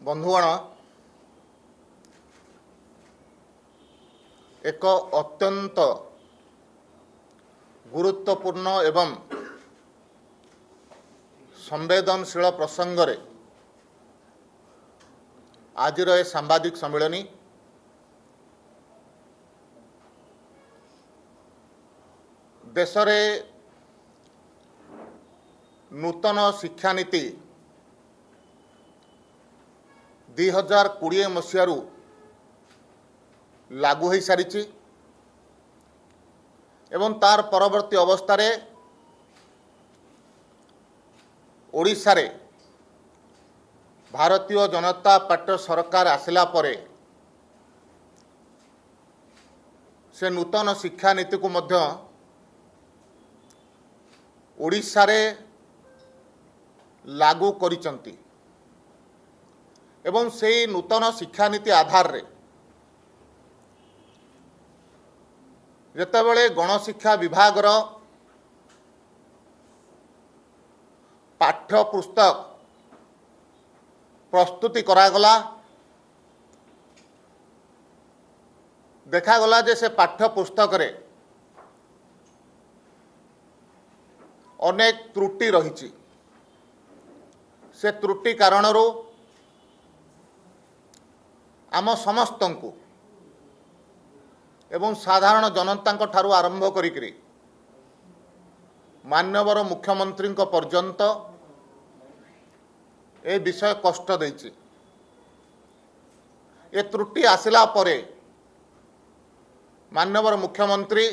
बंधुगण एक अत्यंत गुरुत्वपूर्ण एवं संवेदनशील प्रसंग रे आज सांबादिक सम्मेलनी देश रे नूतन शिक्षा नीति 2020 मसीहारू लागू हो सारी एवं तार परवर्ती अवस्था रे ओडिशा रे भारतीय जनता पार्टी सरकार आसिला परे से नूतन शिक्षा नीति को मध्य ओडिशा रे लागू करिसंती एवं से नूतन शिक्षा नीति आधार रे जेतेबेले गणशिक्षा विभाग रो पाठ्य पुस्तक प्रस्तुति करागला देखागला जे से पाठ्य पुस्तक रे अनेक त्रुटि रही से त्रुटि कारणरू आम समस्तंकु एवं साधारण जनता ठारू आरंभ करी माननीय मुख्यमंत्री पर्यंत ए विषय कष्ट देछि। ए त्रुटि आसिला परे माननीय मुख्यमंत्री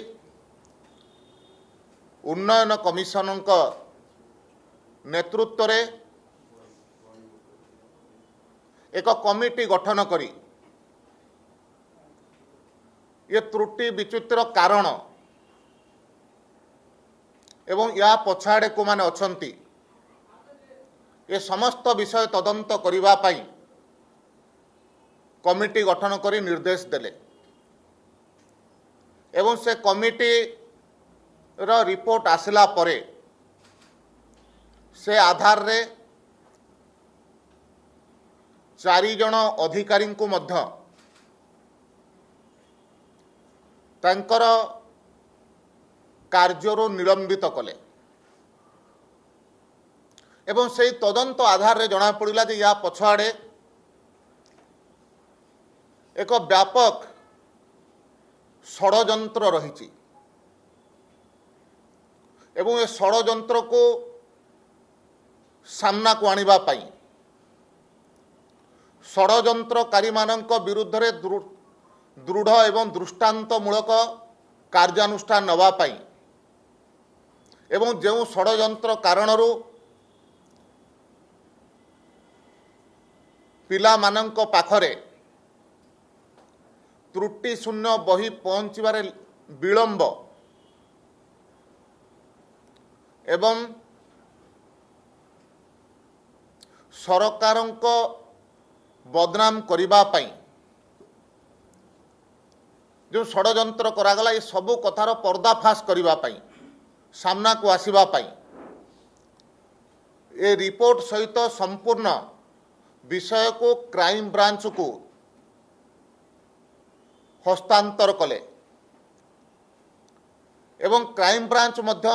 उन्नयन कमिशन नेतृत्व रे एक कमिटी गठन करी ये त्रुटि विच्युतिर कारण एवं या पछाड़े को माने अछंती ये समस्त विषय तदंत करिबा पई कमिटी गठन करी निर्देश देले एवं से कमिटी रो रिपोर्ट आसिला परे से आधार रे 4 जन अधिकारी को मध्य तांकर कार्यरू निलंबित कले एवं से तदंत आधार रे जना पड़ा जे या पछाड़े एक व्यापक षड्यंत्र रही एवं ए षड्यंत्र को सामना को आनिबा पई षड्यंत्रकारी मानक विरुद्ध रे दृढ़ एवं दृष्टांतमूलक कार्यानुष्ठान नवा पाई एवं जो षड्यंत्र कारणरू पिला मानक पाखरे त्रुटि शून्य बही पहुंचबारे विलंब एवं सरकारंक बदनाम करिबा पाई जो षड्यंत्र करागला ये सबू कथार पर्दाफाश करिबा पाई सामना को आसिबा पाई ए रिपोर्ट सहित संपूर्ण विषय को क्राइम ब्रांच को हस्तांतर कले एवं क्राइम ब्रांच मध्य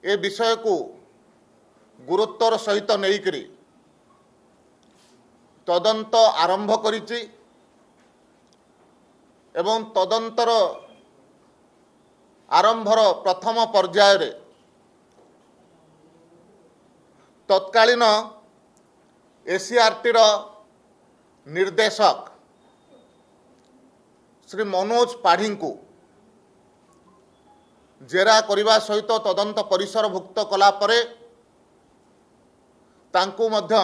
ए विषय को गुरुत्वर सहित नेइकरी तदंत आरंभ करिछि एवं तदंतर आरंभर प्रथम पर्याय रे तत्कालीन एसीआरटी निर्देशक श्री मनोज पाढ़ी को जेरा करने सहित तदंत परिसरभुक्त कला परे तांकु मध्य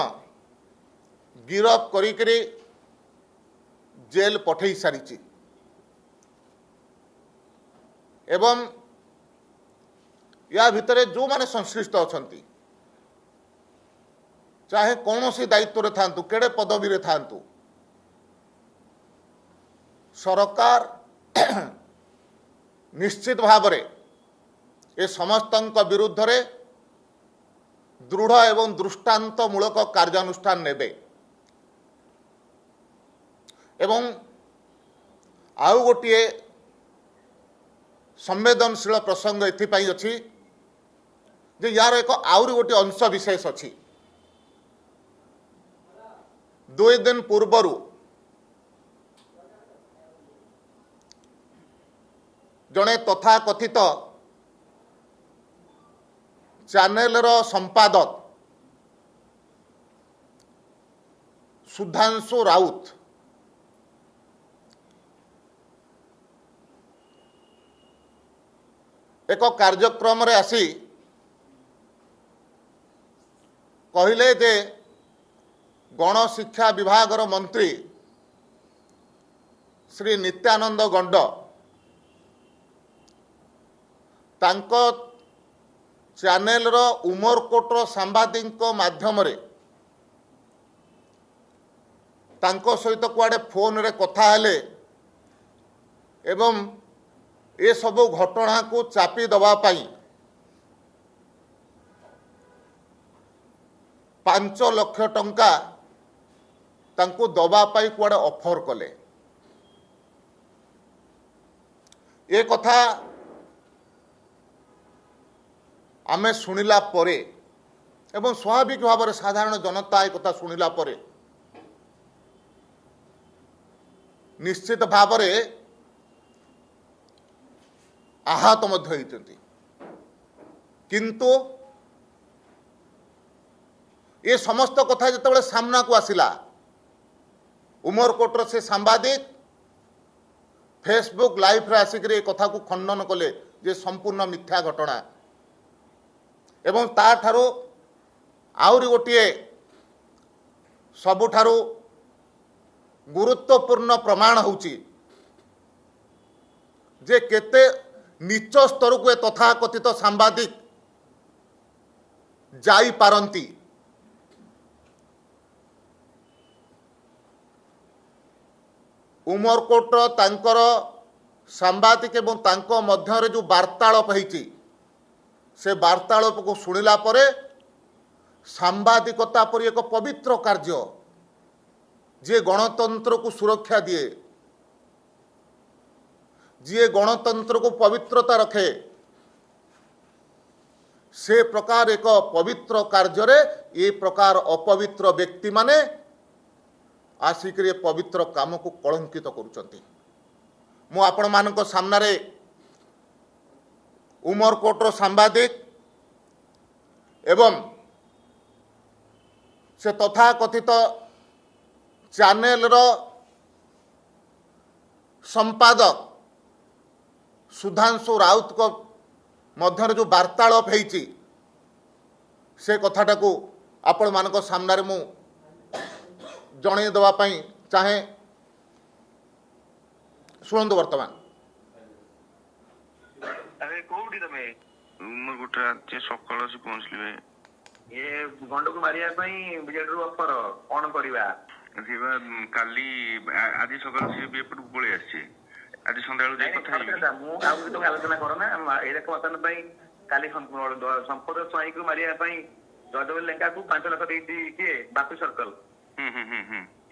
गिरफ करी जेल पठै सारी एवं या भितरे जो माने संश्लिष्ट अछंती चाहे कौन सी दायित्व रे थांतु केड़े पदवी रे थांतु सरकार निश्चित भाव रे ए समस्त विरुद्ध रे दृढ़ एवं दृष्टांतमूलक कार्यानुष्ठान नेबे एवं आउ गोटे संवेदनशील प्रसंग एथिपाई अछि जे यार एक आउरी गोटे अंश विशेष अछि। 2 दिन पूर्वर जड़े तथाकथित चैनल संपादक सुधांशु राउत एक कार्यक्रम रे आसी कहले जे गणशिक्षा विभाग मंत्री श्री नित्यानंद गंड तांको चैनल रो उमरकोटर सांबादिक माध्यम रे तांको सहित कुआडे फोन रे कथा हेले एवं ए सब घटना को चापी दबा पाई 5 लाख टंका तांको दबा पाई कुआडे ऑफर कले। ए कथा आमे सुनिला परे एवं स्वाभाविक भाव में साधारण जनता ए कथा सुनिला परे निश्चित भाव में आहत मध्य होइचंती। किंतु ये समस्त कथा जिते सामना को आसिला उमरकोटर से सांबादिक फेसबुक लाइव रे आसिक कथा को खंडन कले जे संपूर्ण मिथ्या घटना एवं ता ठारो आउरी गोटे सबुठारो गुरुत्वपूर्ण प्रमाण होउची जे केते नीच स्तर को तथाकथित सांबादिक जाई पारंती। उमरकोट तांकर सांबादिक एवं तांको मध्य जो वार्तालाप होईची से वार्तालाप को सुनिला परे सांबादिकता पर एक पवित्र कार्य जे गणतंत्र को सुरक्षा दिए जी गणतंत्र को पवित्रता रखे से प्रकार एक पवित्र कार्य रे ये प्रकार अपवित्र व्यक्ति माने आसिक पवित्र काम को कलंकित करुचंती। मु आपण मानक सामना रे उमरकोटर सांबादिक एवं से तथाकथित चैनल रो संपादक सुधांशु राउत को मध्य जो वार्तालाप होईची से कथाटा को आपण मानक सामना रे मु जणे दवा पई चाहे शुणु वर्तमान। अरे कोउडी तमे उमर गुटरा जे सकाळ से पहुंचलिबे ये गंड को मारिया पई बिजेडरू ऑफर कोन करबा जीवा काली आदि सकाळ से भी एपट पळे आछि आज संध्याळू जाई कथा मु आउ तो आलोचना करो ना ए देखो वतन पई काली संपद स्वाई को मारिया पई जदवेल लेंका को 5 लाख देई दी के बापी सर्कल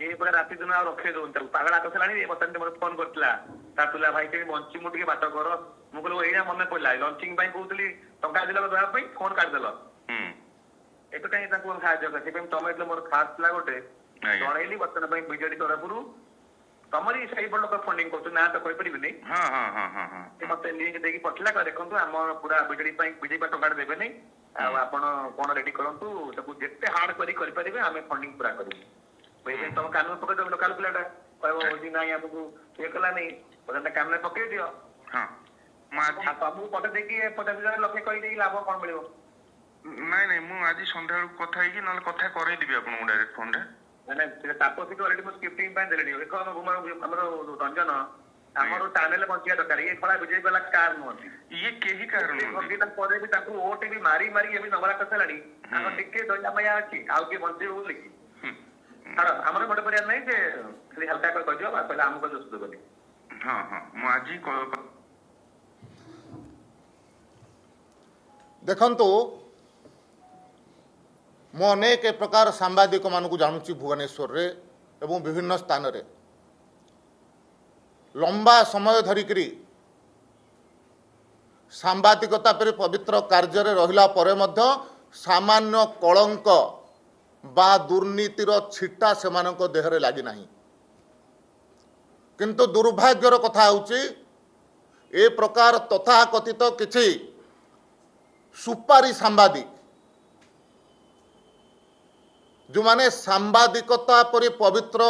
ये पूरा राति दिन आ रखे दो पागल आकस लानी ए वतन मोर फोन करतला तातुला भाई के मंची मु के बात करो मु कहलो एना मन पड़ला लॉन्चिंग पई कहतली टंका दिला दवा पई फोन काट देलो एतो काई ताको साहाय्य करते पेम टमेटो मोर खास ला गोटे जणैली वतन पई बिजेडी तरफरु तमरी सही बड़ लोक फंडिंग करतो ना तो कहि परिबे नै हां हां हां हां हां ए मते लिंक देकी पठला का देखंतु हमर पूरा बिजेडी पई बिजेडी पा टंका देबे नै आ आपण कोन रेडी करंतु ताको जेते हार्ड करि परिबे हमें फंडिंग पूरा करिबे पहिले तुम कानून पकड़ दो लोकल प्लेटा कहबो जी नाही हमकु ये कला नहीं पता काम में पकड़ दियो हां मा बाबू पटे देखी 50,000 लखे कहि देई लाभ कोन मिलियो नहीं नहीं मु आज संध्याळ कथा ही कि नल कथा करै दिबी आपन डायरेक्ट फोन रे माने से तापसी को ऑलरेडी स्क्रिप्टिंग पाइन देलेनी एक हमर रंजन हमर चैनल पहुंचिया दरकार ये खला विजय वाला कार नो ये केही कारण होगी त परे भी ताकू ओटी भी मारी मारी एबी नवरा कथलानी हम टिके दया मया अछि आउ के बंदे हो लिखी हां हमर बडे परिया नहीं जे खाली हल्का कर कहियो पहले हमको दोस्त बनी हां हां मु आजी देखंतु ମୁଁ ଅନେକ ଏ ପ୍ରକାର ସାମ୍ବାଦିକମାନଙ୍କୁ ଜାଣୁଛି ଭୁବନେଶ୍ୱରରେ ଏବଂ ବିଭିନ୍ନ ସ୍ଥାନରେ ଲମ୍ବା ସମୟ ଧରିକରି ସାମ୍ବାଦିକତା ପରି ପବିତ୍ର କାର୍ଯ୍ୟରେ ରହିଲା ପରେ ମଧ୍ୟ ସାମାନ୍ୟ କଳଙ୍କ ବା ଦୁର୍ନୀତିର ଛିଟା ସେମାନଙ୍କ ଦେହରେ ଲାଗିନାହିଁ। କିନ୍ତୁ ଦୁର୍ଭାଗ୍ୟର କଥା ହେଉଛି ଏ ପ୍ରକାର ତଥାକଥିତ କିଛି ସୁପାରି ସାମ୍ବାଦିକ ଯେଉଁମାନେ ସାମ୍ବାଦିକତା ପରି ପବିତ୍ର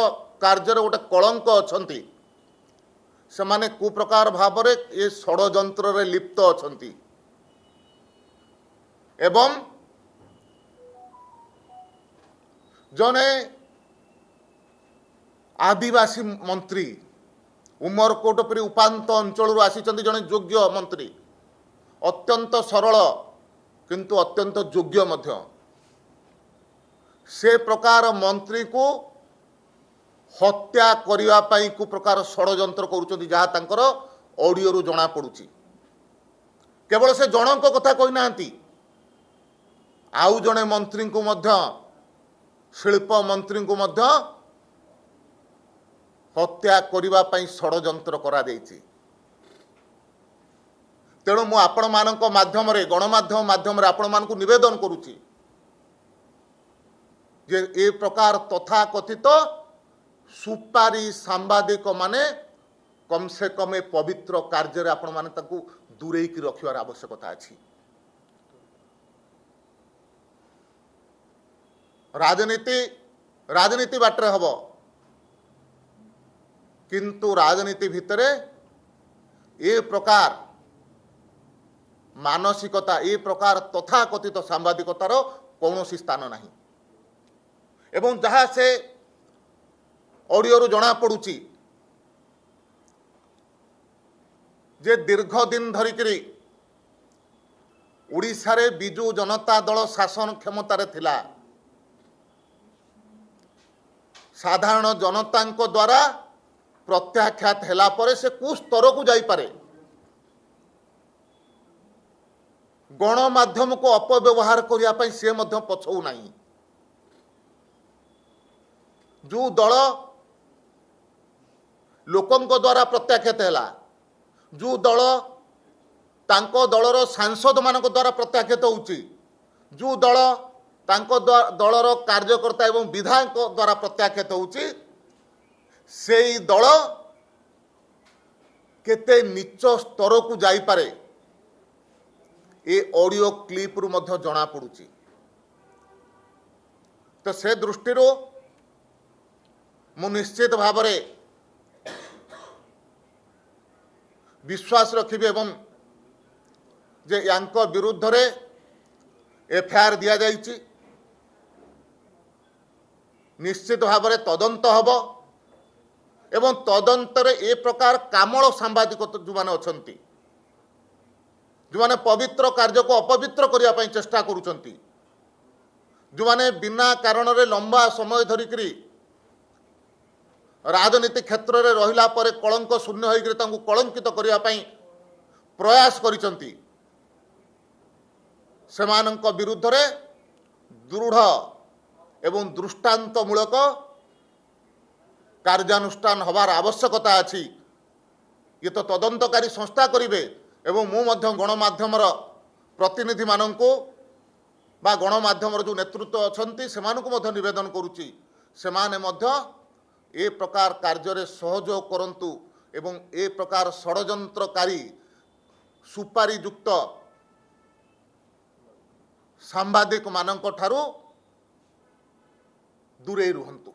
କାର୍ଯ୍ୟରେ ଗୋଟେ କଳଙ୍କ ଅଛନ୍ତି, ସେମାନେ କୁପ୍ରକାର ଭାବରେ ଏ ଷଡ଼ଯନ୍ତ୍ରରେ ଲିପ୍ତ ଅଛନ୍ତି ଏବଂ ଜଣେ ଆଦିବାସୀ ମନ୍ତ୍ରୀ ଉମରକୋଟ ପରି ଉପାନ୍ତ ଅଞ୍ଚଳରୁ ଆସିଛନ୍ତି, ଜଣେ ଯୋଗ୍ୟ ମନ୍ତ୍ରୀ, ଅତ୍ୟନ୍ତ ସରଳ କିନ୍ତୁ ଅତ୍ୟନ୍ତ ଯୋଗ୍ୟ ମଧ୍ୟ। ସେ ପ୍ରକାର ମନ୍ତ୍ରୀକୁ ହତ୍ୟା କରିବା ପାଇଁ କୁ ପ୍ରକାର ଷଡ଼ଯନ୍ତ୍ର କରୁଛନ୍ତି, ଯାହା ତାଙ୍କର ଅଡ଼ିଓରୁ ଜଣାପଡ଼ୁଛି। କେବଳ ସେ ଜଣଙ୍କ କଥା କହିନାହାନ୍ତି, ଆଉ ଜଣେ ମନ୍ତ୍ରୀଙ୍କୁ ମଧ୍ୟ, ଶିଳ୍ପ ମନ୍ତ୍ରୀଙ୍କୁ ମଧ୍ୟ ହତ୍ୟା କରିବା ପାଇଁ ଷଡ଼ଯନ୍ତ୍ର କରାଯାଇଛି। ତେଣୁ ମୁଁ ଆପଣମାନଙ୍କ ମାଧ୍ୟମରେ, ଗଣମାଧ୍ୟମ ମାଧ୍ୟମରେ ଆପଣମାନଙ୍କୁ ନିବେଦନ କରୁଛି ଯେ ଏ ପ୍ରକାର ତଥାକଥିତ ସୁପାରି ସାମ୍ବାଦିକମାନେ କମ୍ ସେ କମ୍ ଏ ପବିତ୍ର କାର୍ଯ୍ୟରେ ଆପଣମାନେ ତାଙ୍କୁ ଦୂରେଇକି ରଖିବାର ଆବଶ୍ୟକତା ଅଛି। ରାଜନୀତି ବାଟରେ ହେବ, କିନ୍ତୁ ରାଜନୀତି ଭିତରେ ଏ ପ୍ରକାର ମାନସିକତା, ଏ ପ୍ରକାର ତଥାକଥିତ ସାମ୍ବାଦିକତାର କୌଣସି ସ୍ଥାନ ନାହିଁ। ଏବଂ ଯାହା ସେ ଅଡ଼ିଓରୁ ଜଣାପଡ଼ୁଛି ଯେ ଦୀର୍ଘ ଦିନ ଧରିକରି ଓଡ଼ିଶାରେ ବିଜୁ ଜନତା ଦଳ ଶାସନ କ୍ଷମତାରେ ଥିଲା, ସାଧାରଣ ଜନତାଙ୍କ ଦ୍ୱାରା ପ୍ରତ୍ୟାଖ୍ୟାତ ହେଲା ପରେ ସେ କୋଉ ସ୍ତରକୁ ଯାଇପାରେ। ଗଣମାଧ୍ୟମକୁ ଅପବ୍ୟବହାର କରିବା ପାଇଁ ସେ ମଧ୍ୟ ପଛଉ ନାହିଁ। ଯେଉଁ ଦଳ ଲୋକଙ୍କ ଦ୍ୱାରା ପ୍ରତ୍ୟାଖ୍ୟାତ ହେଲା, ଯେଉଁ ଦଳ ତାଙ୍କ ଦଳର ସାଂସଦମାନଙ୍କ ଦ୍ୱାରା ପ୍ରତ୍ୟାଖ୍ୟାତ ହେଉଛି, ଯେଉଁ ଦଳ ତାଙ୍କ ଦଳର କାର୍ଯ୍ୟକର୍ତ୍ତା ଏବଂ ବିଧାୟକ ଦ୍ୱାରା ପ୍ରତ୍ୟାଖ୍ୟାତ ହେଉଛି, ସେଇ ଦଳ କେତେ ନୀଚ ସ୍ତରକୁ ଯାଇପାରେ ଏ ଅଡ଼ିଓ କ୍ଲିପରୁ ମଧ୍ୟ ଜଣାପଡ଼ୁଛି। ତ ସେ ଦୃଷ୍ଟିରୁ ମୁଁ ନିଶ୍ଚିତ ଭାବରେ ବିଶ୍ୱାସ ରଖିବି ଏବଂ ଯେ ୟାଙ୍କ ବିରୁଦ୍ଧରେ ଏଫଆଇଆର ଦିଆଯାଇଛି, ନିଶ୍ଚିତ ଭାବରେ ତଦନ୍ତ ହେବ ଏବଂ ତଦନ୍ତରେ ଏ ପ୍ରକାର କାମଳ ସାମ୍ବାଦିକ ଯେଉଁମାନେ ଅଛନ୍ତି, ଯେଉଁମାନେ ପବିତ୍ର କାର୍ଯ୍ୟକୁ ଅପବିତ୍ର କରିବା ପାଇଁ ଚେଷ୍ଟା କରୁଛନ୍ତି, ଯେଉଁମାନେ ବିନା କାରଣରେ ଲମ୍ବା ସମୟ ଧରିକରି ରାଜନୀତି କ୍ଷେତ୍ରରେ ରହିଲା ପରେ କଳଙ୍କ ଶୂନ୍ୟ ହୋଇକରି ତାଙ୍କୁ କଳଙ୍କିତ କରିବା ପାଇଁ ପ୍ରୟାସ କରିଛନ୍ତି, ସେମାନଙ୍କ ବିରୁଦ୍ଧରେ ଦୃଢ଼ ଏବଂ ଦୃଷ୍ଟାନ୍ତମୂଳକ କାର୍ଯ୍ୟାନୁଷ୍ଠାନ ହେବାର ଆବଶ୍ୟକତା ଅଛି। ଇଏ ତ ତଦନ୍ତକାରୀ ସଂସ୍ଥା କରିବେ ଏବଂ ମୁଁ ମଧ୍ୟ ଗଣମାଧ୍ୟମର ପ୍ରତିନିଧିମାନଙ୍କୁ ବା ଗଣମାଧ୍ୟମର ଯେଉଁ ନେତୃତ୍ୱ ଅଛନ୍ତି ସେମାନଙ୍କୁ ମଧ୍ୟ ନିବେଦନ କରୁଛି, ସେମାନେ ମଧ୍ୟ ଏ ପ୍ରକାର କାର୍ଯ୍ୟରେ ସହଯୋଗ କରନ୍ତୁ ଏବଂ ଏ ପ୍ରକାର ଷଡ଼ଯନ୍ତ୍ରକାରୀ ସୁପାରିଯୁକ୍ତ ସାମ୍ବାଦିକମାନଙ୍କ ଠାରୁ ଦୂରେଇ ରୁହନ୍ତୁ।